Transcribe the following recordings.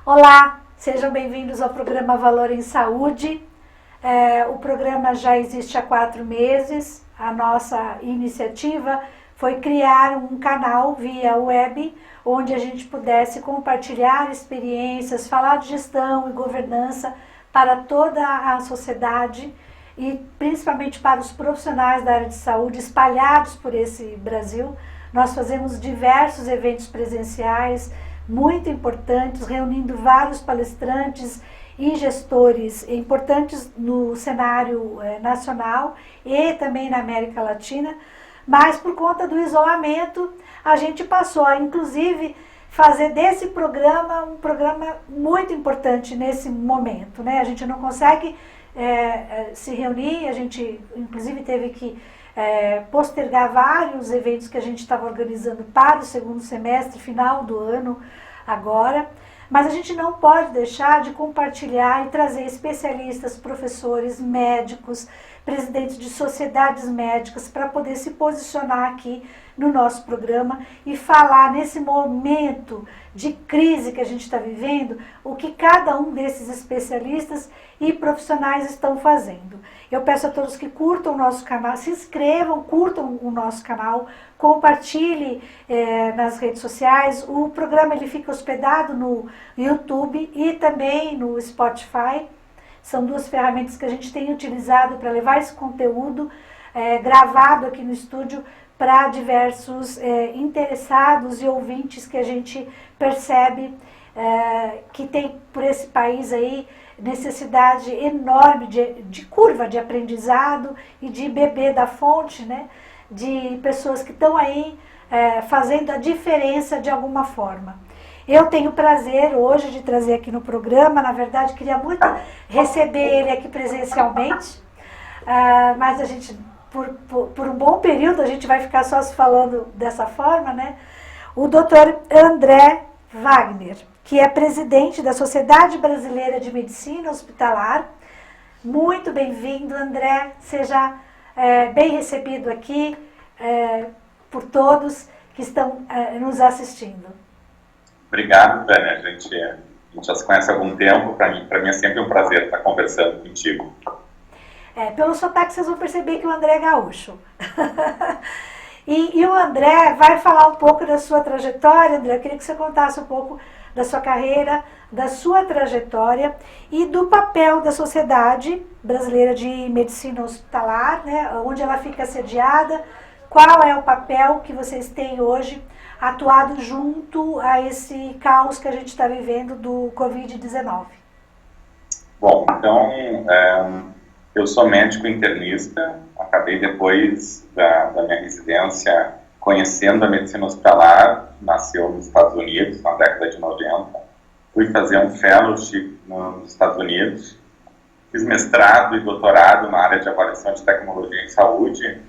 Olá, sejam bem-vindos ao programa Valor em Saúde. O programa já existe há 4 meses. A nossa iniciativa foi criar um canal via web, onde a gente pudesse compartilhar experiências, falar de gestão e governança para toda a sociedade e principalmente para os profissionais da área de saúde espalhados por esse Brasil. Nós fazemos diversos eventos presenciais, muito importantes, reunindo vários palestrantes e gestores importantes no cenário nacional e também na América Latina, mas por conta do isolamento, a gente passou a, inclusive, fazer desse programa um programa muito importante nesse momento, né? A gente não consegue se reunir, a gente, inclusive, teve que postergar vários eventos que a gente estava organizando para o segundo semestre, final do ano agora, mas a gente não pode deixar de compartilhar e trazer especialistas, professores, médicos, presidentes de sociedades médicas para poder se posicionar aqui no nosso programa e falar nesse momento de crise que a gente está vivendo, o que cada um desses especialistas e profissionais estão fazendo. Eu peço a todos que curtam o nosso canal, se inscrevam, curtam o nosso canal, compartilhe nas redes sociais. O programa ele fica hospedado no YouTube e também no Spotify. São 2 ferramentas que a gente tem utilizado para levar esse conteúdo gravado aqui no estúdio para diversos interessados e ouvintes que a gente percebe que tem por esse país aí necessidade enorme de curva de aprendizado e de beber da fonte, né? De pessoas que estão aí fazendo a diferença de alguma forma. Eu tenho prazer hoje de trazer aqui no programa, na verdade queria muito receber ele aqui presencialmente, mas a gente, por um bom período, a gente vai ficar só se falando dessa forma, né? O Dr. André Wagner, que é presidente da Sociedade Brasileira de Medicina Hospitalar. Muito bem-vindo, André, seja bem recebido aqui por todos que estão nos assistindo. Obrigado, Tânia. A gente já se conhece há algum tempo. Para mim é sempre um prazer estar conversando contigo. Pelo sotaque vocês vão perceber que o André é gaúcho. e o André vai falar um pouco da sua trajetória. André, eu queria que você contasse um pouco da sua carreira, da sua trajetória e do papel da Sociedade Brasileira de Medicina Hospitalar, né, onde ela fica sediada, qual é o papel que vocês têm hoje atuado junto a esse caos que a gente está vivendo do Covid-19. Bom, então, eu sou médico internista, acabei depois da minha residência conhecendo a medicina hospitalar, nasceu nos Estados Unidos, na década de 90. Fui fazer um fellowship nos Estados Unidos, fiz mestrado e doutorado na área de avaliação de tecnologia em saúde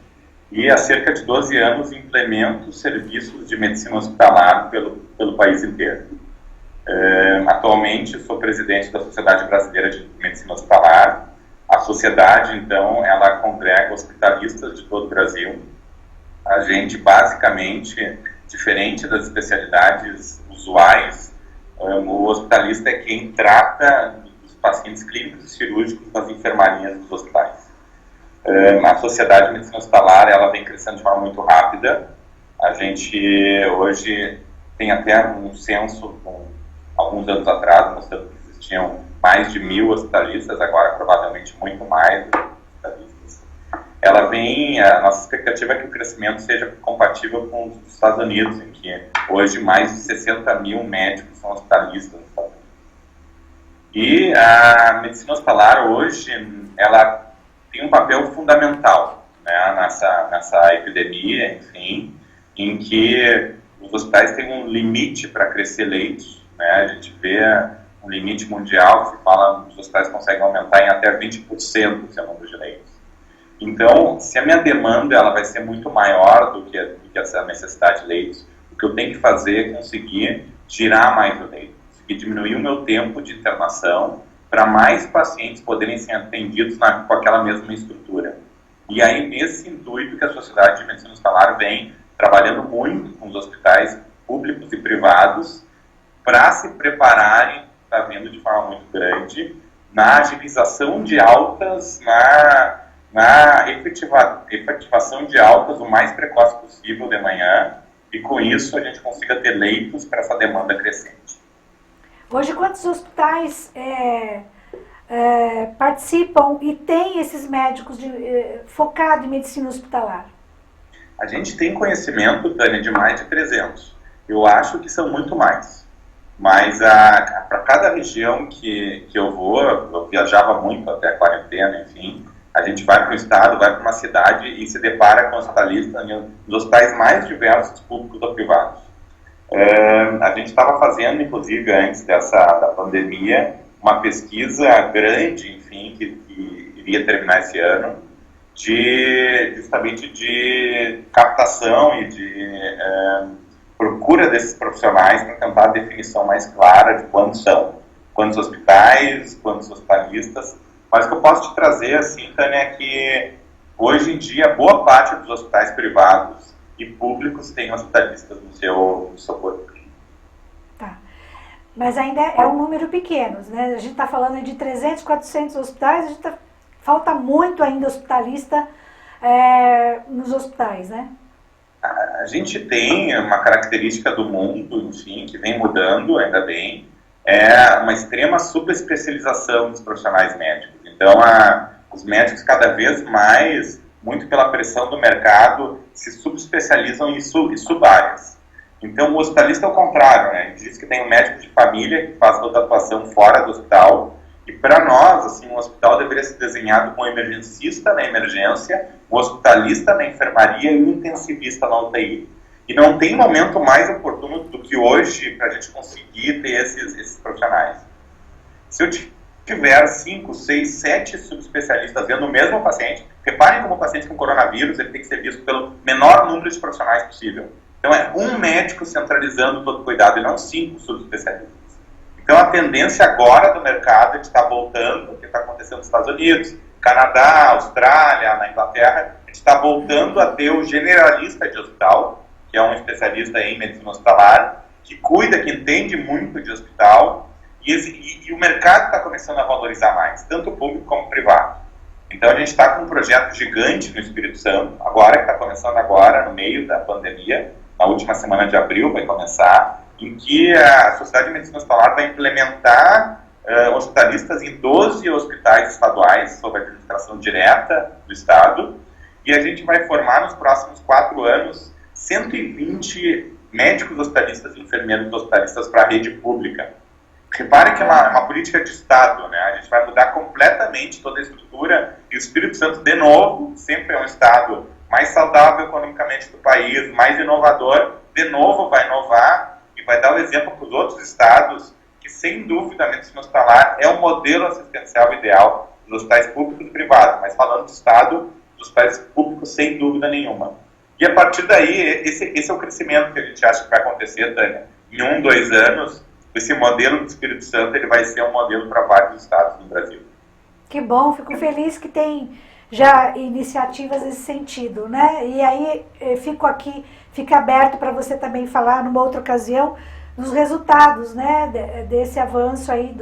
e há cerca de 12 anos implemento serviços de medicina hospitalar pelo país inteiro. Atualmente sou presidente da Sociedade Brasileira de Medicina Hospitalar. A sociedade, então, ela congrega hospitalistas de todo o Brasil. A gente, basicamente, diferente das especialidades usuais, o hospitalista é quem trata dos pacientes clínicos e cirúrgicos nas enfermarias dos hospitais. A Sociedade de Medicina Hospitalar, ela vem crescendo de forma muito rápida. A gente, hoje, tem até um censo, alguns anos atrás, mostrando que existiam mais de 1.000 hospitalistas, agora provavelmente muito mais hospitalistas. A nossa expectativa é que o crescimento seja compatível com os Estados Unidos, em que hoje mais de 60.000 médicos são hospitalistas nos Estados Unidos. E a medicina hospitalar hoje, ela tem um papel fundamental, né, nessa epidemia, enfim, em que os hospitais têm um limite para crescer leitos, né? A gente vê um limite mundial que se fala que os hospitais conseguem aumentar em até 20% o seu número de leitos. Então, se a minha demanda ela vai ser muito maior do que essa necessidade de leitos, o que eu tenho que fazer é conseguir girar mais o leito, conseguir diminuir o meu tempo de internação para mais pacientes poderem ser atendidos com aquela mesma estrutura. E aí, nesse intuito que a Sociedade de Medicina Hospitalar vem trabalhando muito com os hospitais públicos e privados para se prepararem está vendo de forma muito grande na agilização de altas, na efetivação de altas o mais precoce possível de manhã, e com isso a gente consiga ter leitos para essa demanda crescente. Hoje, quantos hospitais participam e têm esses médicos focados em medicina hospitalar? A gente tem conhecimento, Tânia, de mais de 300. Eu acho que são muito mais. Mas para cada região que eu vou, eu viajava muito até a quarentena, enfim, a gente vai para um estado, vai para uma cidade e se depara com hospitalistas nos hospitais mais diversos, públicos ou privados. A gente estava fazendo, inclusive, antes da pandemia, uma pesquisa grande, enfim, que iria terminar esse ano, justamente de captação e de procura desses profissionais para tentar a definição mais clara de quantos são, quantos hospitais, quantos hospitalistas. Mas o que eu posso te trazer, assim, Tânia, é que hoje em dia boa parte dos hospitais privados e públicos têm hospitalistas no seu corpo. Tá. Mas ainda é um número pequeno, né? A gente está falando de 300, 400 hospitais, falta muito ainda hospitalista nos hospitais, né? A gente tem uma característica do mundo, enfim, que vem mudando, ainda bem, é uma extrema subespecialização dos profissionais médicos. Então, os médicos cada vez mais, muito pela pressão do mercado, se subespecializam em sub-áreas. Então, o hospitalista é o contrário, né? A gente diz que tem um médico de família que faz toda a atuação fora do hospital. E para nós, assim, um hospital deveria ser desenhado com um emergencista na emergência, um hospitalista na enfermaria e um intensivista na UTI. E não tem momento mais oportuno do que hoje para a gente conseguir ter esses profissionais. Se eu tiver 5, 6, 7 subespecialistas vendo o mesmo paciente, reparem como o paciente com coronavírus ele tem que ser visto pelo menor número de profissionais possível. Então é um médico centralizando todo o cuidado e não 5 subespecialistas. Então, a tendência agora do mercado de estar voltando, o que está acontecendo nos Estados Unidos, Canadá, Austrália, na Inglaterra, a gente está voltando a ter o generalista de hospital, que é um especialista em medicina hospitalar, que cuida, que entende muito de hospital, e o mercado está começando a valorizar mais, tanto o público como o privado. Então, a gente está com um projeto gigante no Espírito Santo, agora, que está começando agora, no meio da pandemia, na última semana de abril vai começar, em que a Sociedade de Medicina Hospitalar vai implementar hospitalistas em 12 hospitais estaduais, sob a administração direta do Estado, e a gente vai formar nos próximos 4 anos 120 médicos hospitalistas e enfermeiros hospitalistas para a rede pública. Repare que é uma política de Estado, né? A gente vai mudar completamente toda a estrutura, e o Espírito Santo, de novo, sempre é um Estado mais saudável economicamente do país, mais inovador, de novo vai inovar, e vai dar o exemplo para os outros estados que, sem dúvida, a medicina hospitalar é o modelo assistencial ideal dos hospitais públicos e privados, mas falando do estado, dos hospitais públicos, sem dúvida nenhuma. E a partir daí, esse é o crescimento que a gente acha que vai acontecer, Tânia. Em 1, 2 anos, esse modelo do Espírito Santo ele vai ser um modelo para vários estados do Brasil. Que bom, fico feliz que tem já iniciativas nesse sentido, né? E aí fica aberto para você também falar numa outra ocasião dos resultados, né, desse avanço aí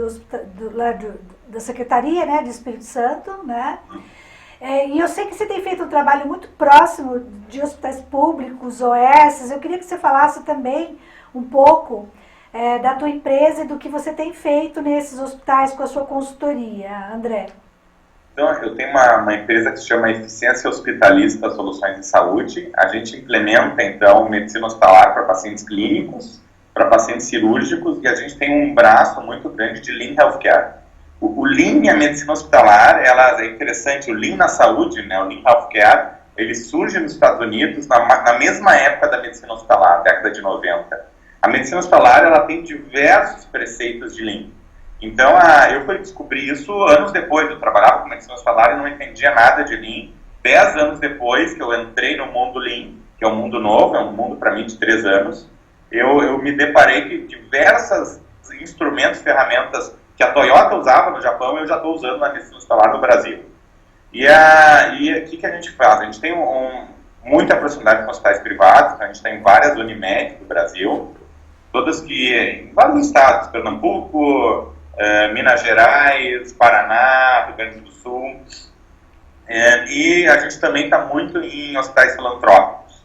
da Secretaria, né, de Espírito Santo, né? E eu sei que você tem feito um trabalho muito próximo de hospitais públicos, OS. Eu queria que você falasse também um pouco da tua empresa e do que você tem feito nesses hospitais com a sua consultoria, André. Então, eu tenho uma empresa que se chama Eficiência Hospitalista Soluções de Saúde. A gente implementa, então, medicina hospitalar para pacientes clínicos, para pacientes cirúrgicos, e a gente tem um braço muito grande de Lean Healthcare. O Lean e a medicina hospitalar, é interessante, o Lean na saúde, né, o Lean Healthcare, ele surge nos Estados Unidos na mesma época da medicina hospitalar, década de 90. A medicina hospitalar, ela tem diversos preceitos de Lean. Então, eu fui descobrir isso anos depois. Eu trabalhava com medicina hospitalar e não entendia nada de Lean. 10 anos depois que eu entrei no mundo Lean, que é um mundo novo, é um mundo para mim de 3 anos, eu me deparei que diversos instrumentos, ferramentas que a Toyota usava no Japão, eu já estou usando na medicina hospitalar no Brasil. E o que a gente faz? A gente tem muita proximidade com hospitais privados, a gente tem várias Unimed do Brasil, todas que em vários estados, Pernambuco, Minas Gerais, Paraná, Rio Grande do Sul. E a gente também está muito em hospitais filantrópicos.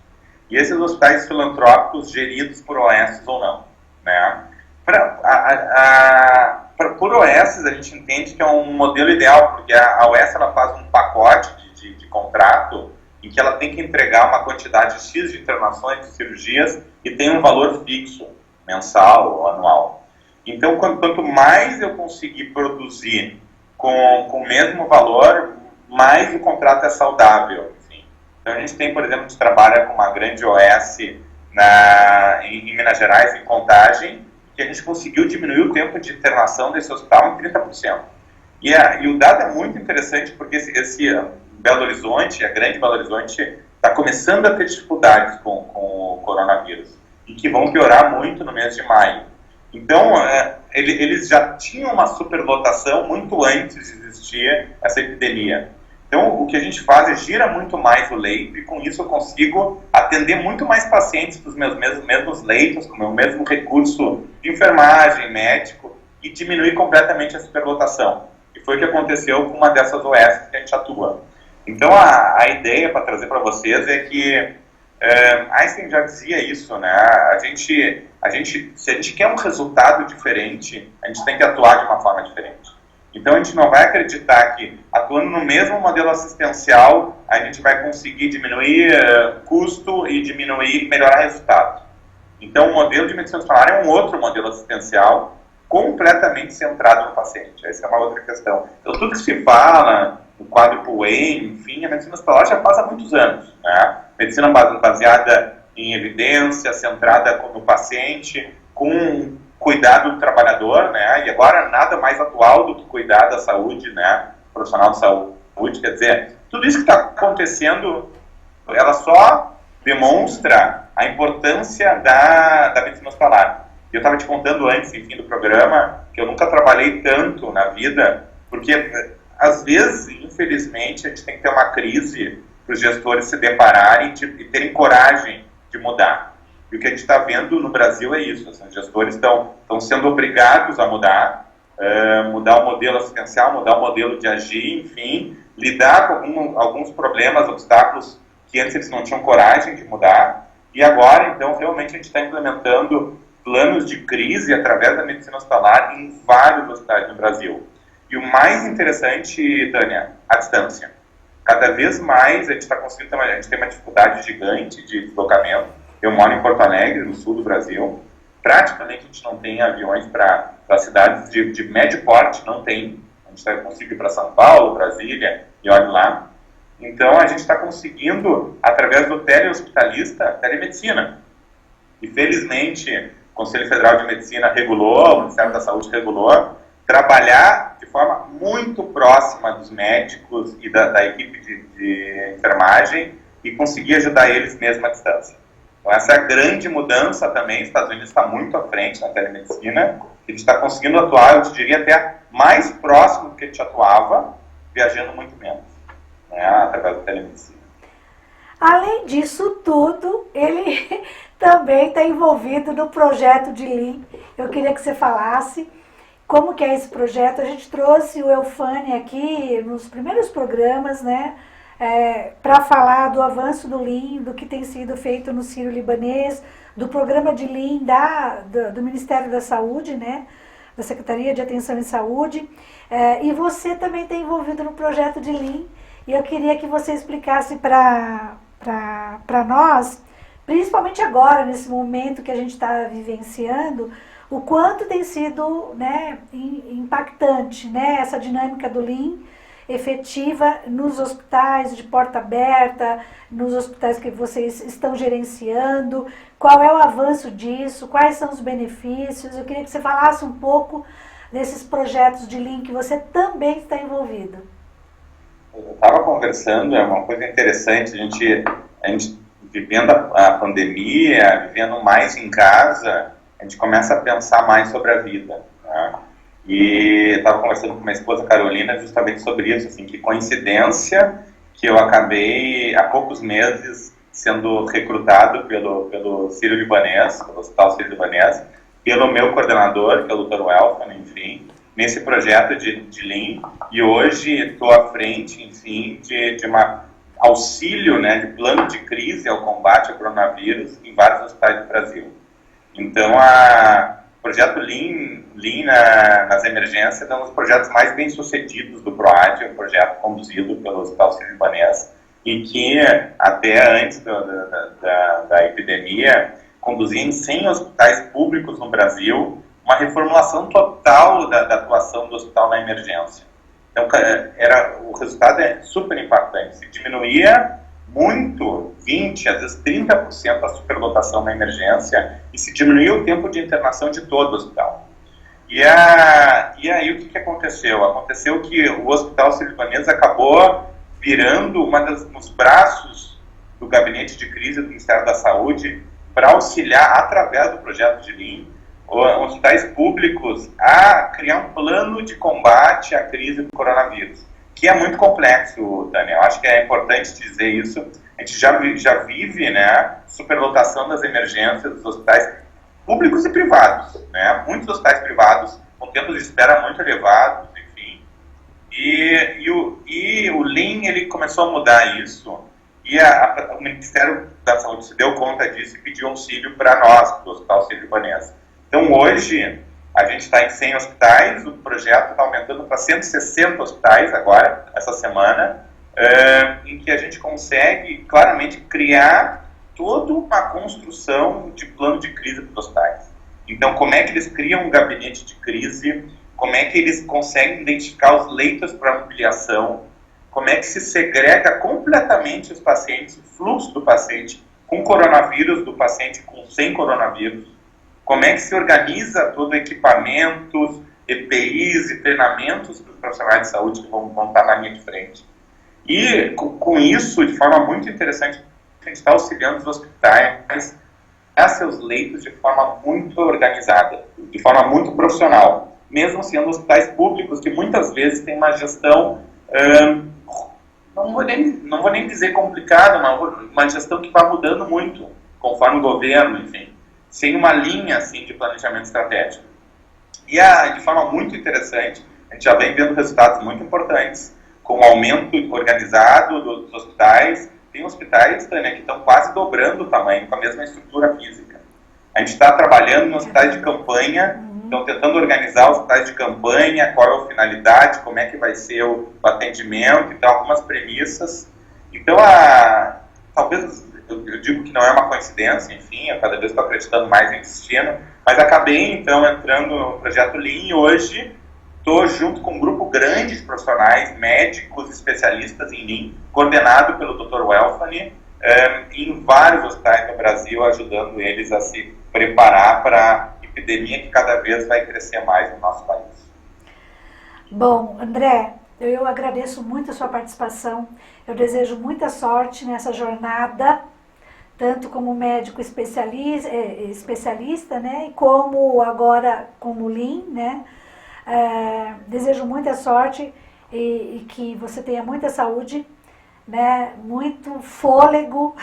E esses hospitais filantrópicos geridos por OS ou não, né? Por OS, a gente entende que é um modelo ideal, porque a OS ela faz um pacote de contrato em que ela tem que entregar uma quantidade X de internações, de cirurgias, e tem um valor fixo, mensal ou anual. Então, quanto mais eu conseguir produzir com o mesmo valor, mais o contrato é saudável. Assim. Então, a gente tem, por exemplo, a gente trabalha com uma grande OS em Minas Gerais, em Contagem, que a gente conseguiu diminuir o tempo de internação desse hospital em 30%. E o dado é muito interessante, porque esse Belo Horizonte, a grande Belo Horizonte, está começando a ter dificuldades com o coronavírus, e que vão piorar muito no mês de maio. Então, eles já tinham uma superlotação muito antes de existir essa epidemia. Então, o que a gente faz é gira muito mais o leito, e com isso eu consigo atender muito mais pacientes para os meus mesmos leitos, com o meu mesmo recurso de enfermagem, médico, e diminuir completamente a superlotação. E foi o que aconteceu com uma dessas OS que a gente atua. Então, a ideia para trazer para vocês é que Einstein já dizia isso, né? Se a gente quer um resultado diferente, a gente tem que atuar de uma forma diferente. Então, a gente não vai acreditar que, atuando no mesmo modelo assistencial, a gente vai conseguir diminuir custo e melhorar resultado. Então, o modelo de medicina hospitalar é um outro modelo assistencial completamente centrado no paciente. Essa é uma outra questão. Então, tudo que se fala no quádruplo Wayne, enfim, a medicina hospitalar já faz há muitos anos, né? Medicina baseada em evidência, centrada no paciente, com cuidado do trabalhador, né? E agora nada mais atual do que cuidar da saúde, né? Profissional de saúde, quer dizer, tudo isso que está acontecendo, ela só demonstra a importância da medicina hospitalar. Eu estava te contando antes, enfim, do programa, que eu nunca trabalhei tanto na vida, porque às vezes, infelizmente, a gente tem que ter uma crise para os gestores se depararem e terem coragem de mudar. E o que a gente está vendo no Brasil é isso. Assim, os gestores estão sendo obrigados a mudar o modelo assistencial, mudar o modelo de agir, enfim, lidar com alguns problemas, obstáculos que antes eles não tinham coragem de mudar. E agora, então, realmente a gente está implementando planos de crise através da medicina hospitalar em vários hospitais no Brasil. E o mais interessante, Tânia, a distância. Cada vez mais a gente está conseguindo, a gente tem uma dificuldade gigante de deslocamento. Eu moro em Porto Alegre, no sul do Brasil. Praticamente a gente não tem aviões para cidades de médio porte, não tem. A gente consegue ir para São Paulo, Brasília, e olha lá. Então a gente está conseguindo, através do telehospitalista, telemedicina. E felizmente o Conselho Federal de Medicina regulou, o Ministério da Saúde regulou, trabalhar de forma muito próxima dos médicos e da equipe de enfermagem e conseguir ajudar eles mesmo à distância. Então, essa é a grande mudança também. Os Estados Unidos está muito à frente na telemedicina. A gente está conseguindo atuar, eu te diria, até mais próximo do que a gente atuava, viajando muito menos, né, através da telemedicina. Além disso tudo, ele também está envolvido no projeto de Lean. Eu queria que você falasse como que é esse projeto. A gente trouxe o Eufane aqui nos primeiros programas, né? Para falar do avanço do Lean, do que tem sido feito no Sírio-Libanês, do programa de Lean do Ministério da Saúde, né, da Secretaria de Atenção em Saúde, e você também está envolvido no projeto de Lean, e eu queria que você explicasse para nós, principalmente agora, nesse momento que a gente está vivenciando, o quanto tem sido, né, impactante, né, essa dinâmica do Lean, efetiva nos hospitais de porta aberta, nos hospitais que vocês estão gerenciando, qual é o avanço disso, quais são os benefícios. Eu queria que você falasse um pouco desses projetos de Lean que você também está envolvido. Eu estava conversando, é uma coisa interessante, a gente vivendo a pandemia, vivendo mais em casa, a gente começa a pensar mais sobre a vida, né? E eu estava conversando com minha esposa Carolina justamente sobre isso, assim, que coincidência que eu acabei há poucos meses sendo recrutado pelo Sírio-Libanês, pelo Hospital Sírio-Libanês, pelo meu coordenador, que é o Dr. Welfan, enfim, nesse projeto de Lean, e hoje estou à frente, enfim, de uma auxílio, né, de plano de crise ao combate ao coronavírus em vários hospitais do Brasil. Então, o projeto Lean nas emergências é um dos projetos mais bem-sucedidos do PROAD, um projeto conduzido pelo Hospital Sírio-Libanês, e que, até antes da epidemia, conduzia em 100 hospitais públicos no Brasil uma reformulação total da atuação do hospital na emergência. Então, o resultado é super impactante. Se diminuía muito, 20%, às vezes 30% a superlotação na emergência, e se diminuía o tempo de internação de todo o hospital. E aí o que aconteceu? Aconteceu que o Hospital Sírio-Libanês acabou virando dos braços do gabinete de crise do Ministério da Saúde para auxiliar, através do projeto de Lean, os hospitais públicos a criar um plano de combate à crise do coronavírus, que é muito complexo, Daniel. Acho que é importante dizer isso. A gente já vive, né, superlotação das emergências dos hospitais públicos e privados, né? Muitos hospitais privados com tempos de espera muito elevados, enfim. E o Lean, ele começou a mudar isso, e o Ministério da Saúde se deu conta disso e pediu auxílio para nós, do Hospital Sírio-Libanês. Então, hoje, a gente está em 100 hospitais, o projeto está aumentando para 160 hospitais agora, essa semana, em que a gente consegue claramente criar toda uma construção de plano de crise para os hospitais. Então, como é que eles criam um gabinete de crise, como é que eles conseguem identificar os leitos para ampliação, como é que se segrega completamente os pacientes, o fluxo do paciente com coronavírus, do paciente sem coronavírus, como é que se organiza todo equipamentos, EPIs e treinamentos para os profissionais de saúde que vão estar na linha de frente. E com isso, de forma muito interessante, a gente está auxiliando os hospitais a seus leitos de forma muito organizada, de forma muito profissional, mesmo sendo hospitais públicos que muitas vezes têm uma gestão, não vou nem dizer complicada, uma gestão que vai mudando muito, conforme o governo, enfim, sem uma linha assim, de planejamento estratégico. E de forma muito interessante, a gente já vem vendo resultados muito importantes, com o aumento organizado dos hospitais. Tem hospitais, Tânia, que estão quase dobrando o tamanho, com a mesma estrutura física. A gente está trabalhando em hospitais de campanha, estão tentando organizar os hospitais de campanha, qual é a finalidade, como é que vai ser o atendimento, então algumas premissas. Então, talvez eu digo que não é uma coincidência, enfim, eu cada vez estou acreditando mais em destino, mas acabei, então, entrando no projeto Lean e hoje estou junto com um grupo grande de profissionais, médicos, especialistas em Lean, coordenado pelo Dr. Welfani, em vários hospitais no Brasil, ajudando eles a se preparar para a epidemia que cada vez vai crescer mais no nosso país. Bom, André, eu agradeço muito a sua participação, eu desejo muita sorte nessa jornada, tanto como médico especialista, né, e como agora como Lean, né. Desejo muita sorte e que você tenha muita saúde, né, muito fôlego,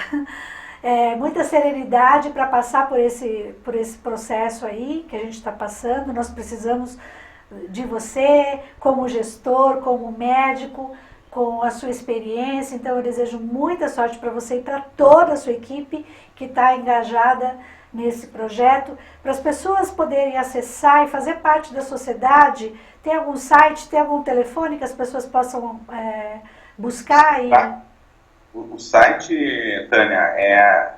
muita serenidade para passar por esse processo aí que a gente está passando. Nós precisamos de você como gestor, como médico, com a sua experiência. Então eu desejo muita sorte para você e para toda a sua equipe que está engajada nesse projeto, para as pessoas poderem acessar e fazer parte da sociedade. Tem algum site, tem algum telefone que as pessoas possam buscar? O site, Tânia, é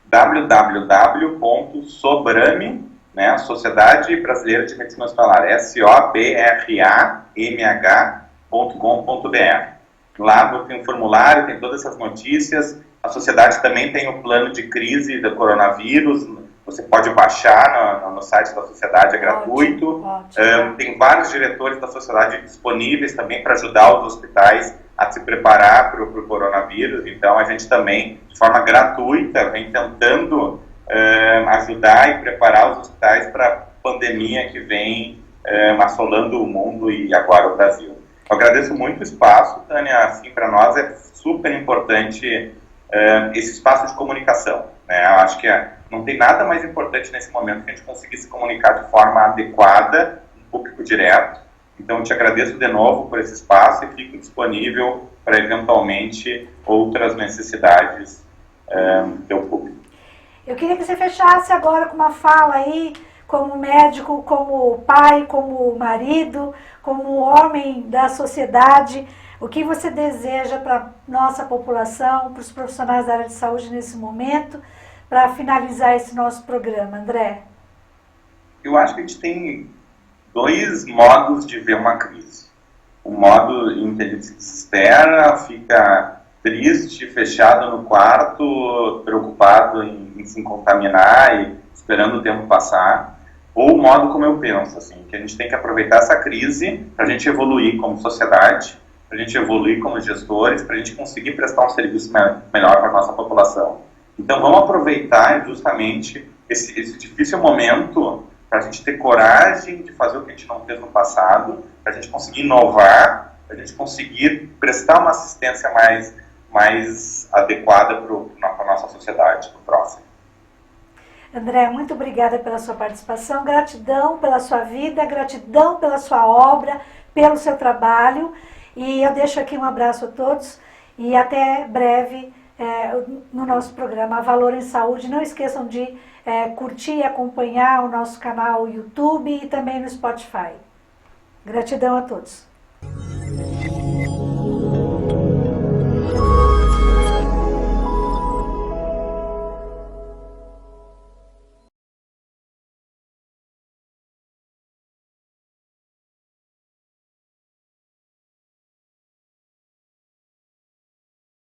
www.sobrame, né, Sociedade Brasileira de Medicina Hospitalar, sobramh.com.br. Lá tem um formulário, tem todas essas notícias. A sociedade também tem o plano de crise do coronavírus, você pode baixar no site da sociedade, é gratuito. Ótimo. Tem vários diretores da sociedade disponíveis também para ajudar os hospitais a se preparar para o coronavírus. Então a gente também, de forma gratuita, vem tentando ajudar e preparar os hospitais para a pandemia que vem assolando o mundo e agora o Brasil. Eu agradeço muito o espaço, Tânia. Assim, para nós é super importante esse espaço de comunicação, né? Eu acho que não tem nada mais importante nesse momento que a gente conseguir se comunicar de forma adequada, um público direto, Então, eu te agradeço de novo por esse espaço e fico disponível para, eventualmente, outras necessidades do teu público. Eu queria que você fechasse agora com uma fala aí, como médico, como pai, como marido, como homem da sociedade. O que você deseja para a nossa população, para os profissionais da área de saúde nesse momento, para finalizar esse nosso programa, André? Eu acho que a gente tem dois modos de ver uma crise. O modo em que a gente se desespera, fica triste, fechado no quarto, preocupado em se contaminar e esperando o tempo passar. Ou o modo como eu penso, assim, que a gente tem que aproveitar essa crise para a gente evoluir como sociedade, para a gente evoluir como gestores, para a gente conseguir prestar um serviço melhor para a nossa população. Então vamos aproveitar justamente esse difícil momento para a gente ter coragem de fazer o que a gente não fez no passado, para a gente conseguir inovar, para a gente conseguir prestar uma assistência mais adequada para a nossa sociedade, para o próximo. André, muito obrigada pela sua participação, gratidão pela sua vida, gratidão pela sua obra, pelo seu trabalho, e eu deixo aqui um abraço a todos e até breve no nosso programa Valor em Saúde. Não esqueçam de curtir e acompanhar o nosso canal YouTube e também no Spotify. Gratidão a todos.